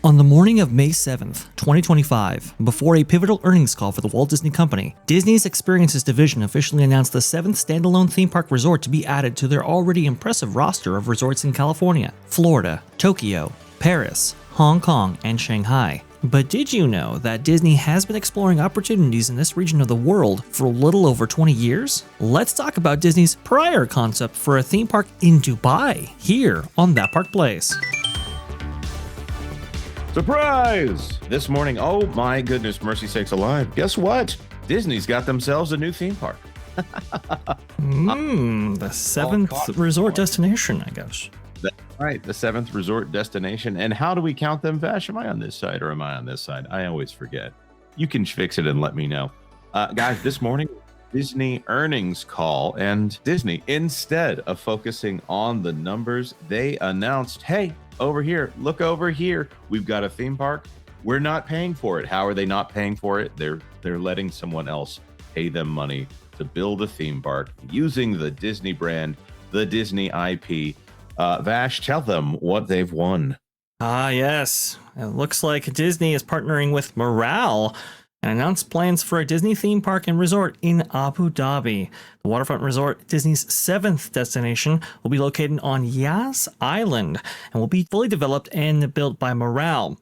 On the morning of May 7th, 2025, before a pivotal earnings call for the Walt Disney Company, Disney's Experiences division officially announced the seventh standalone theme park resort to be added to their already impressive roster of resorts in California, Florida, Tokyo, Paris, Hong Kong, and Shanghai. But did you know that Disney has been exploring opportunities in this region of the world for a little over 20 years? Let's talk about Disney's prior concept for a theme park in Dubai, here on That Park Place. Surprise! This morning, oh my goodness, mercy sakes alive. Guess what? Disney's got themselves a new theme park. The seventh resort destination, I guess. That's right, the seventh resort destination. And how do we count them, Vash? Am I on this side or am I on this side? I always forget. You can fix it and let me know. Guys, this morning, Disney earnings call, and Disney, instead of focusing on the numbers, they announced, hey, over here, look over here. We've got a theme park. We're not paying for it. How are they not paying for it? They're letting someone else pay them money to build a theme park using the Disney brand, the Disney IP. Vash, tell them what they've won. Yes. It looks like Disney is partnering with Miral and announced plans for a Disney theme park and resort in Abu Dhabi. The waterfront resort, Disney's seventh destination, will be located on Yas Island and will be fully developed and built by Miral.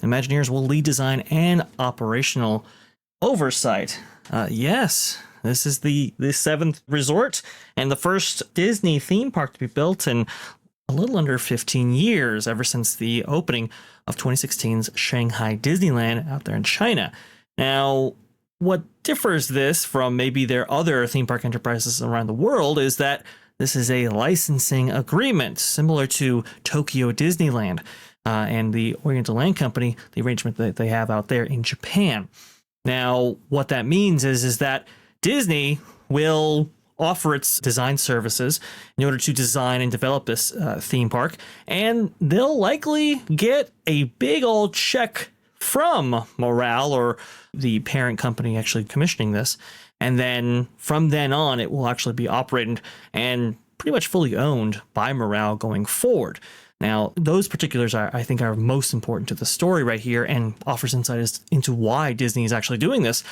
Imagineers will lead design and operational oversight. Yes, this is the seventh resort and the first Disney theme park to be built in a little under 15 years, ever since the opening of 2016's Shanghai Disneyland out there in China. Now, what differs this from maybe their other theme park enterprises around the world is that this is a licensing agreement similar to Tokyo Disneyland and the Oriental Land Company, the arrangement that they have out there in Japan. Now, what that means is that Disney will offer its design services in order to design and develop this theme park, and they'll likely get a big old check from Miral, or the parent company actually commissioning this, and then from then on it will actually be operated and pretty much fully owned by Miral going forward. Now, those particulars I think are most important to the story right here and offers insight into why Disney is actually doing this.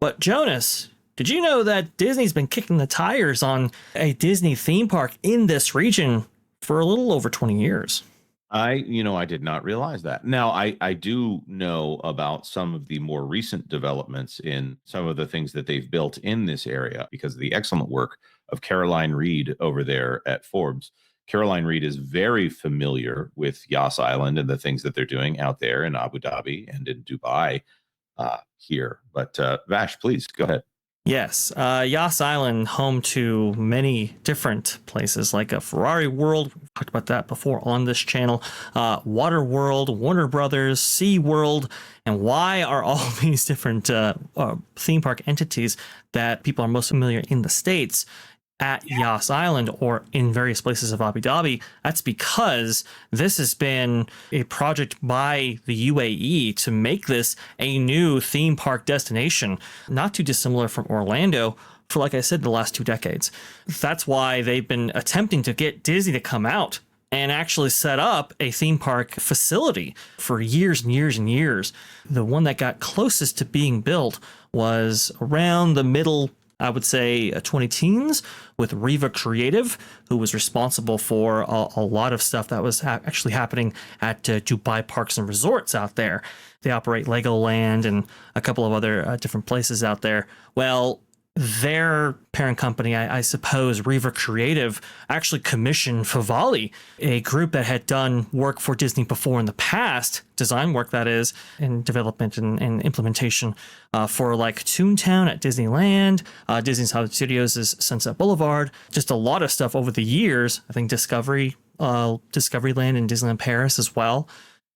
But Jonas, did you know that Disney's been kicking the tires on a Disney theme park in this region for a little over 20 years? I did not realize that. Now, I do know about some of the more recent developments in some of the things that they've built in this area because of the excellent work of Caroline Reed over there at Forbes. Caroline Reed is very familiar with Yas Island and the things that they're doing out there in Abu Dhabi and in Dubai here. But Vash, please go ahead. Yes, Yas Island, home to many different places like a Ferrari World. We've talked about that before on this channel. Water World, Warner Brothers, Sea World. And why are all these different theme park entities that people are most familiar in the States at Yas Island or in various places of Abu Dhabi? That's because this has been a project by the UAE to make this a new theme park destination, not too dissimilar from Orlando for, like I said, the last 2 decades. That's why they've been attempting to get Disney to come out and actually set up a theme park facility for years and years and years. The one that got closest to being built was around the middle, I would say, 20-teens, with Riva Creative, who was responsible for a lot of stuff that was actually happening at Dubai Parks and Resorts out there. They operate Legoland and a couple of other different places out there. Well, their parent company, I suppose, Riva Creative, actually commissioned Favali, a group that had done work for Disney before in the past, design work that is, in development and implementation for like Toontown at Disneyland, Disney's Hollywood Studios' Sunset Boulevard, just a lot of stuff over the years. I think Discoveryland and Disneyland Paris as well.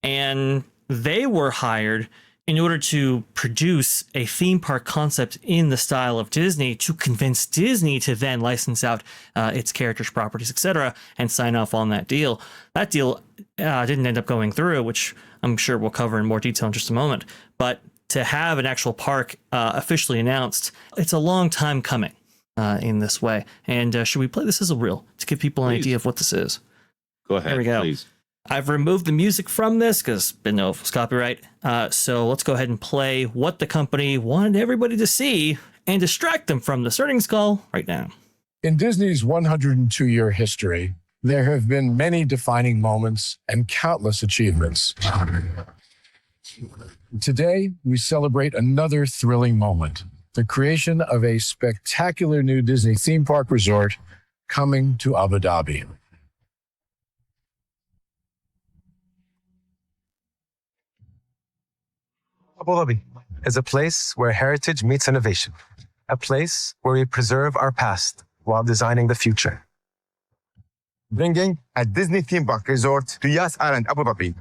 And they were hired in order to produce a theme park concept in the style of Disney to convince Disney to then license out its characters, properties, etc., and sign off on that deal. That deal didn't end up going through, which I'm sure we'll cover in more detail in just a moment. But to have an actual park officially announced, it's a long time coming in this way. And should we play this as a reel to give people an idea of what this is? Go ahead, Here we go. please. I've removed the music from this because didn't know if it was copyright. So let's go ahead and play what the company wanted everybody to see and distract them from this earnings call right now. In Disney's 102-year history, there have been many defining moments and countless achievements. Today, we celebrate another thrilling moment, the creation of a spectacular new Disney theme park resort coming to Abu Dhabi. Abu Dhabi is a place where heritage meets innovation, a place where we preserve our past while designing the future. Bringing a Disney theme park resort to Yas Island, Abu Dhabi,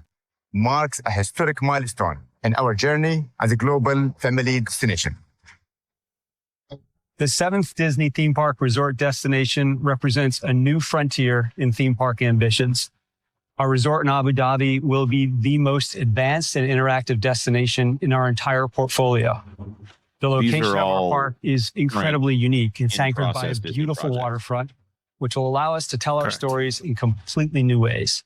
marks a historic milestone in our journey as a global family destination. The seventh Disney theme park resort destination represents a new frontier in theme park ambitions. Our resort in Abu Dhabi will be the most advanced and interactive destination in our entire portfolio. The location of our park is incredibly unique. It's anchored by a beautiful waterfront, which will allow us to tell our stories in completely new ways.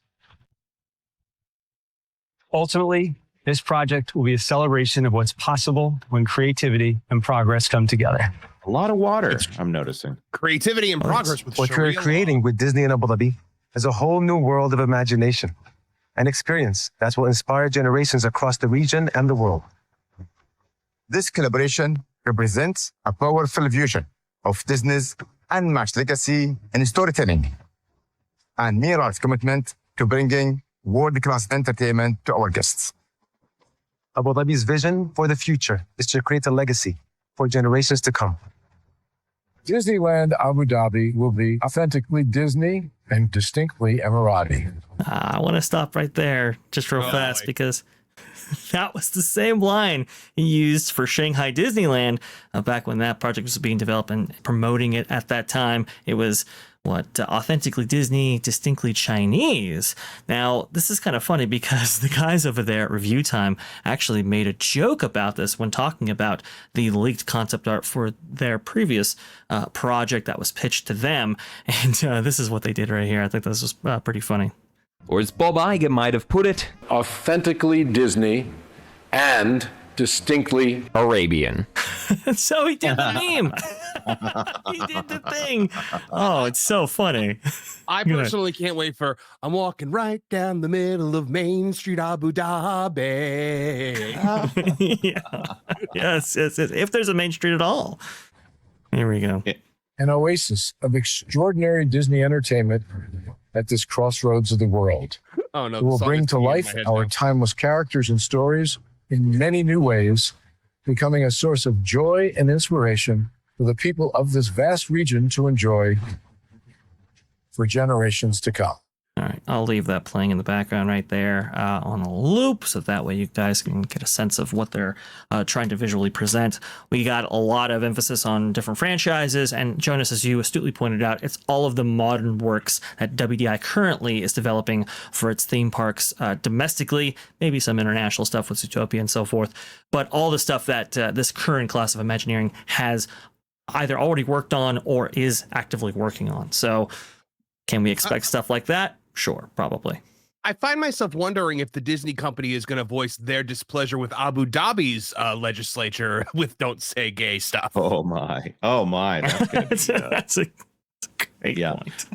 Ultimately, this project will be a celebration of what's possible when creativity and progress come together. A lot of water, I'm noticing. Creativity and progress with What we're creating with Disney in Abu Dhabi is a whole new world of imagination and experience that will inspire generations across the region and the world. This collaboration represents a powerful fusion of Disney's unmatched legacy in storytelling and Miral's commitment to bringing world-class entertainment to our guests. Abu Dhabi's vision for the future is to create a legacy for generations to come. Disneyland Abu Dhabi will be authentically Disney and distinctly Emirati. I want to stop right there just real fast because that was the same line he used for Shanghai Disneyland back when that project was being developed and promoting it at that time. It was authentically Disney, distinctly Chinese. Now, this is kind of funny because the guys over there at Review Time actually made a joke about this when talking about the leaked concept art for their previous project that was pitched to them. And this is what they did right here. I think this was pretty funny. Or as Bob Iger might have put it, authentically Disney and distinctly Arabian. So he did the meme. He did the thing. Oh, it's so funny. I personally can't wait for I'm walking right down the middle of Main Street, Abu Dhabi. Yeah. Yes. If there's a Main Street at all. Here we go. An oasis of extraordinary Disney entertainment at this crossroads of the world. Oh, no. It will bring to life our timeless characters and stories in many new ways, becoming a source of joy and inspiration for the people of this vast region to enjoy for generations to come. All right, I'll leave that playing in the background right there on a loop, so that way you guys can get a sense of what they're trying to visually present. We got a lot of emphasis on different franchises, and Jonas, as you astutely pointed out, it's all of the modern works that WDI currently is developing for its theme parks domestically, maybe some international stuff with Zootopia and so forth, but all the stuff that this current class of Imagineering has either already worked on or is actively working on. So can we expect stuff like that? Sure, probably. I find myself wondering if the Disney company is going to voice their displeasure with Abu Dhabi's legislature with "Don't Say Gay" stuff. Oh my! That's gonna be, that's a great point.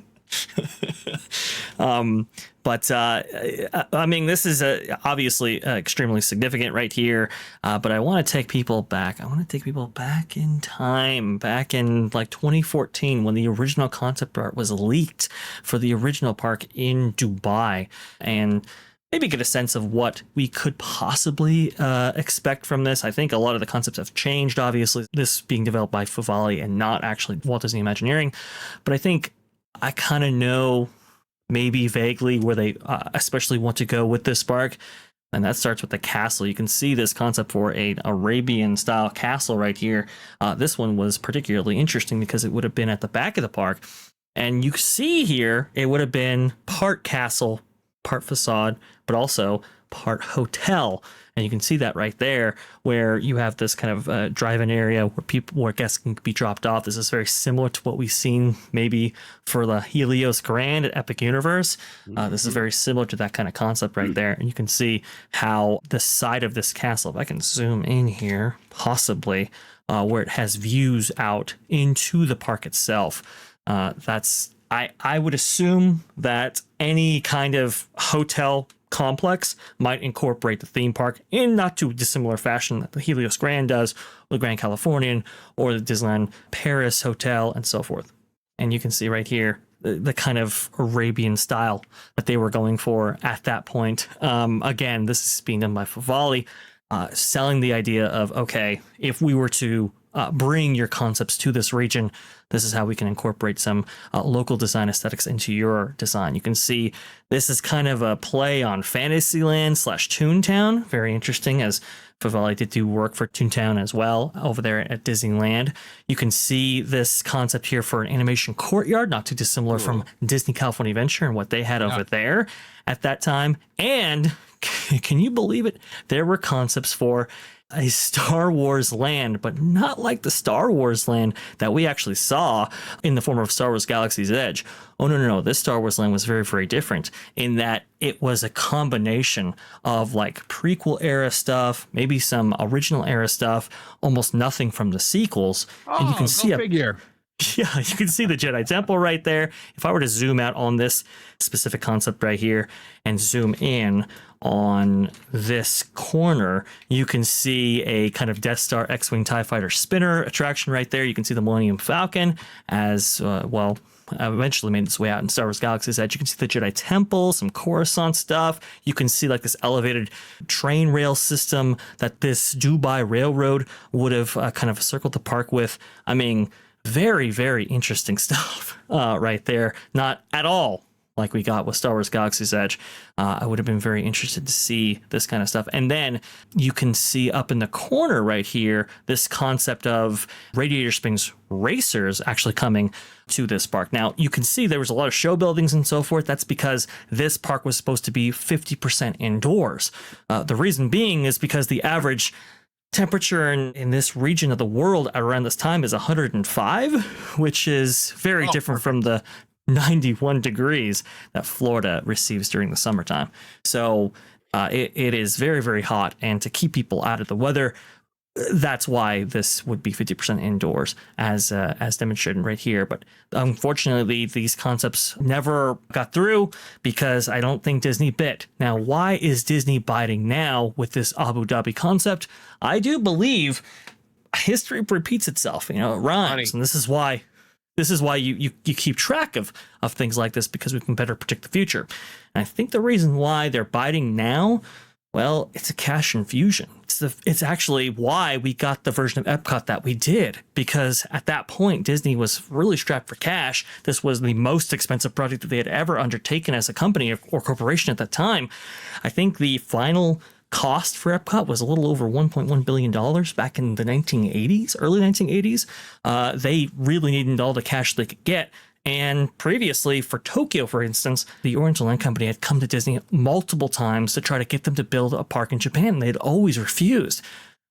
But I mean, this is obviously extremely significant right here. But I want to take people back. I want to take people back in time, back in like 2014 when the original concept art was leaked for the original park in Dubai, and maybe get a sense of what we could possibly expect from this. I think a lot of the concepts have changed, obviously, this being developed by Favali and not actually Walt Disney Imagineering. But I think I kind of know maybe vaguely where they especially want to go with this park. And that starts with the castle. You can see this concept for an Arabian style castle right here. This one was particularly interesting because it would have been at the back of the park. And you see here, it would have been part castle, part facade, but also part hotel. And you can see that right there, where you have this kind of drive-in area where guests can be dropped off. This is very similar to what we've seen maybe for the Helios Grand at Epic Universe. This is very similar to that kind of concept right there. And you can see how the side of this castle, if I can zoom in here, possibly, where it has views out into the park itself. I would assume that any kind of hotel complex might incorporate the theme park in not too dissimilar fashion that the Helios Grand does, or the Grand Californian, or the Disneyland Paris Hotel, and so forth. And you can see right here the kind of Arabian style that they were going for at that point. Again, this is being done by Favali, selling the idea of, okay, if we were to bring your concepts to this region, this is how we can incorporate some local design aesthetics into your design. You can see this is kind of a play on Fantasyland / Toontown. Very interesting, as Favali did do work for Toontown as well over there at Disneyland. You can see this concept here for an animation courtyard, not too dissimilar from Disney California Adventure and what they had over there at that time. And can you believe it? There were concepts for a Star Wars land, but not like the Star Wars land that we actually saw in the form of Star Wars Galaxy's Edge. Oh, no. This Star Wars land was very, very different in that it was a combination of like prequel era stuff, maybe some original era stuff, almost nothing from the sequels. And you can see figure. Yeah, you can see the Jedi Temple right there. If I were to zoom out on this specific concept right here and zoom in on this corner, you can see a kind of Death Star X-Wing TIE Fighter spinner attraction right there. You can see the Millennium Falcon as eventually made its way out in Star Wars Galaxy's Edge. You can see the Jedi Temple, some Coruscant stuff. You can see like this elevated train rail system that this Dubai Railroad would have kind of circled the park with. I mean, very, very interesting stuff right there. Not at all like we got with Star Wars Galaxy's Edge. I would have been very interested to see this kind of stuff. And then you can see up in the corner right here, this concept of Radiator Springs Racers actually coming to this park. Now, you can see there was a lot of show buildings and so forth. That's because this park was supposed to be 50% indoors. The reason being is because the average temperature in this region of the world around this time is 105, which is very different from the 91 degrees that Florida receives during the summertime. So it is very, very hot. And to keep people out of the weather, that's why this would be 50% indoors as demonstrated right here. But unfortunately, these concepts never got through because I don't think Disney bit. Now, why is Disney biting now with this Abu Dhabi concept? I do believe history repeats itself. You know, it rhymes. And this is why you keep track of things like this, because we can better predict the future. And I think the reason why they're biting now, well, it's a cash infusion. It's actually why we got the version of Epcot that we did, because at that point, Disney was really strapped for cash. This was the most expensive project that they had ever undertaken as a company or corporation at that time. I think the final cost for Epcot was a little over $1.1 billion back in the 1980s, early 1980s. They really needed all the cash they could get. And previously for Tokyo, for instance, the Oriental Land Company had come to Disney multiple times to try to get them to build a park in Japan. And they had always refused.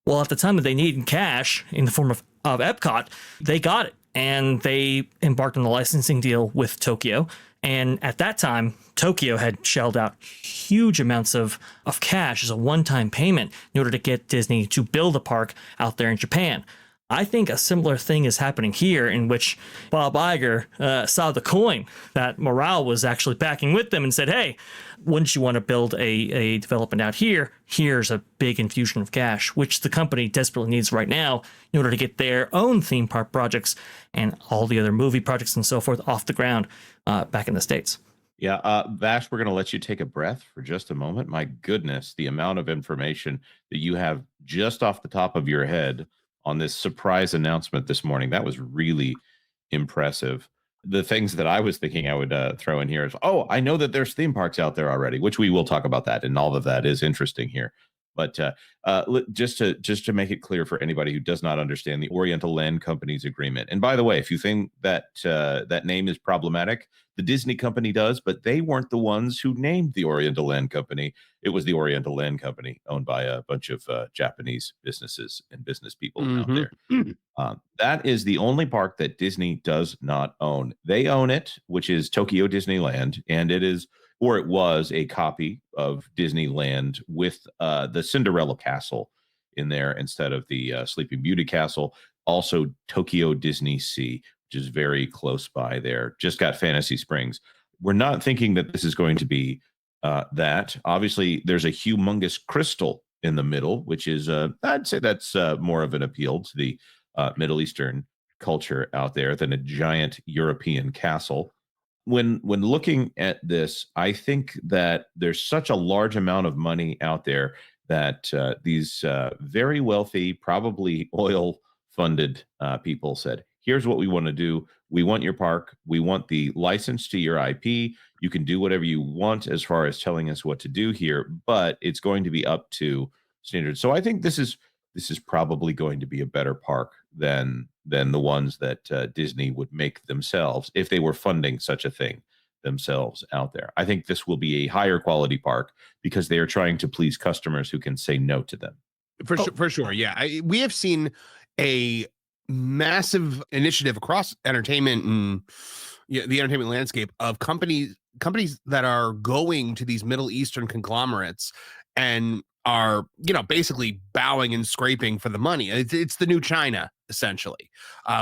Well, at the time that they needed cash in the form of Epcot, they got it. And they embarked on a licensing deal with Tokyo. And at that time, Tokyo had shelled out huge amounts of cash as a one-time payment in order to get Disney to build a park out there in Japan. I think a similar thing is happening here, in which Bob Iger saw the coin that Miral was actually backing with them and said, hey, wouldn't you want to build a development out here? Here's a big infusion of cash, which the company desperately needs right now in order to get their own theme park projects and all the other movie projects and so forth off the ground back in the States. Yeah, Vash, we're going to let you take a breath for just a moment. My goodness, the amount of information that you have just off the top of your head on this surprise announcement this morning. That was really impressive. The things that I was thinking I would throw in here is, I know that there's theme parks out there already, which we will talk about that, and all of that is interesting here. But just to make it clear for anybody who does not understand the Oriental Land Company's agreement. And by the way, if you think that that name is problematic, the Disney company does, but they weren't the ones who named the Oriental Land Company. It was the Oriental Land Company, owned by a bunch of Japanese businesses and business people out there. That is the only park that Disney does not own. They own it, which is Tokyo Disneyland, and it is, or it was, a copy of Disneyland with the Cinderella Castle in there instead of the Sleeping Beauty Castle. Also, Tokyo Disney Sea, which is very close by there. Just got Fantasy Springs. We're not thinking that this is going to be that. Obviously, there's a humongous crystal in the middle, which is, I'd say that's more of an appeal to the Middle Eastern culture out there than a giant European castle. When looking at this, I think that there's such a large amount of money out there that these very wealthy, probably oil-funded people said, here's what we want to do. We want your park. We want the license to your IP. You can do whatever you want as far as telling us what to do here, but it's going to be up to standards. So I think this is probably going to be a better park than the ones that Disney would make themselves if they were funding such a thing themselves out there. I think this will be a higher quality park because they are trying to please customers who can say no to them. For sure. Yeah. We have seen a massive initiative across entertainment and the entertainment landscape of companies that are going to these Middle Eastern conglomerates and are, basically bowing and scraping for the money. It's the new China, essentially.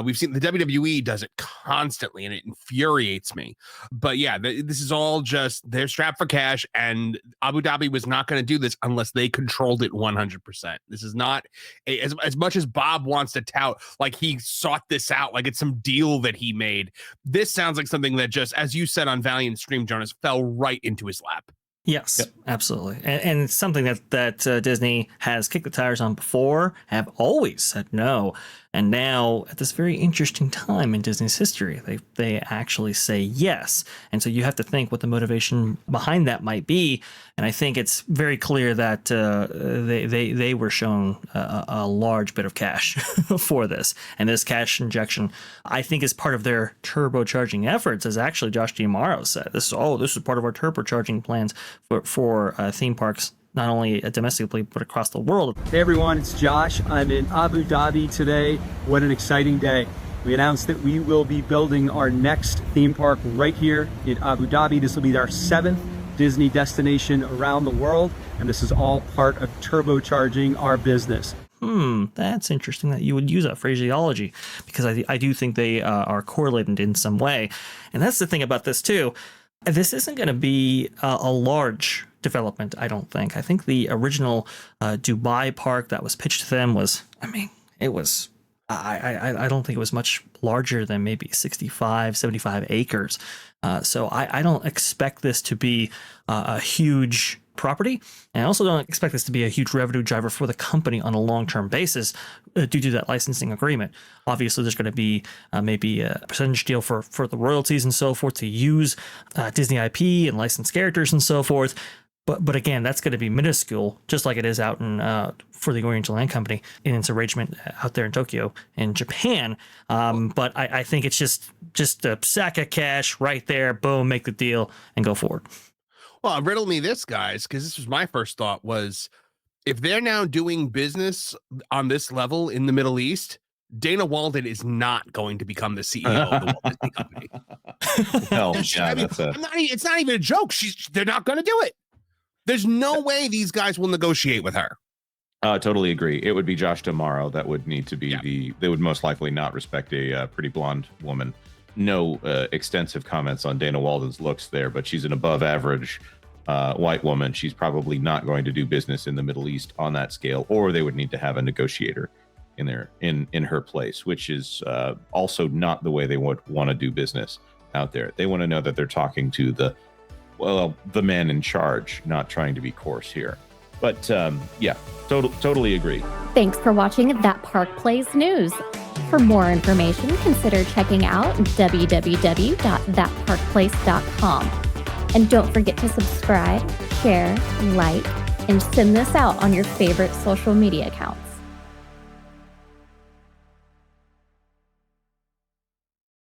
We've seen the WWE does it constantly, and it infuriates me. But yeah, this is all just they're strapped for cash, and Abu Dhabi was not going to do this unless they controlled it 100%. This is not as much as Bob wants to tout like he sought this out, like it's some deal that he made. This sounds like something that just, as you said on Valiant Stream, Jonas, fell right into his lap. Yes, Yep. absolutely. And it's something that Disney has kicked the tires on before, have always said no. And now, at this very interesting time in Disney's history, they actually say yes. And so you have to think what the motivation behind that might be. And I think it's very clear that they were shown a large bit of cash for this. And this cash injection, I think, is part of their turbocharging efforts, as actually Josh D'Amaro said. This is part of our turbocharging plans for theme parks, not only domestically, but across the world. Hey everyone, it's Josh. I'm in Abu Dhabi today. What an exciting day. We announced that we will be building our next theme park right here in Abu Dhabi. This will be our 7th Disney destination around the world, and this is all part of turbocharging our business. That's interesting that you would use that phraseology, because I do think they are correlated in some way. And that's the thing about this too. This isn't going to be a large development, I don't think. I think the original Dubai park that was pitched to them was, it was, I don't think it was much larger than maybe 65, 75 acres. So I don't expect this to be a huge property. And I also don't expect this to be a huge revenue driver for the company on a long-term basis due to that licensing agreement. Obviously, there's going to be maybe a percentage deal for the royalties and so forth to use Disney IP and licensed characters and so forth. But again, that's going to be minuscule, just like it is out in for the Oriental Land Company in its arrangement out there in Tokyo in Japan. But I think it's just a sack of cash right there. Boom, make the deal and go forward. Well, riddle me this, guys, because this was my first thought was, if they're now doing business on this level in the Middle East, Dana Walden is not going to become the CEO of the Walt Disney Company. Well, yeah, it's not even a joke. They're not going to do it. There's no way these guys will negotiate with her. Totally agree. It would be Josh D'Amaro that would need to be they would most likely not respect a pretty blonde woman. No extensive comments on Dana Walden's looks there, but she's an above average white woman. She's probably not going to do business in the Middle East on that scale, or they would need to have a negotiator in there in her place, which is also not the way they would want to do business out there. They want to know that they're talking to the man in charge, not trying to be coarse here. But yeah, totally agree. Thanks for watching That Park Plays News. For more information, consider checking out www.thatparkplace.com. And don't forget to subscribe, share, like, and send this out on your favorite social media accounts.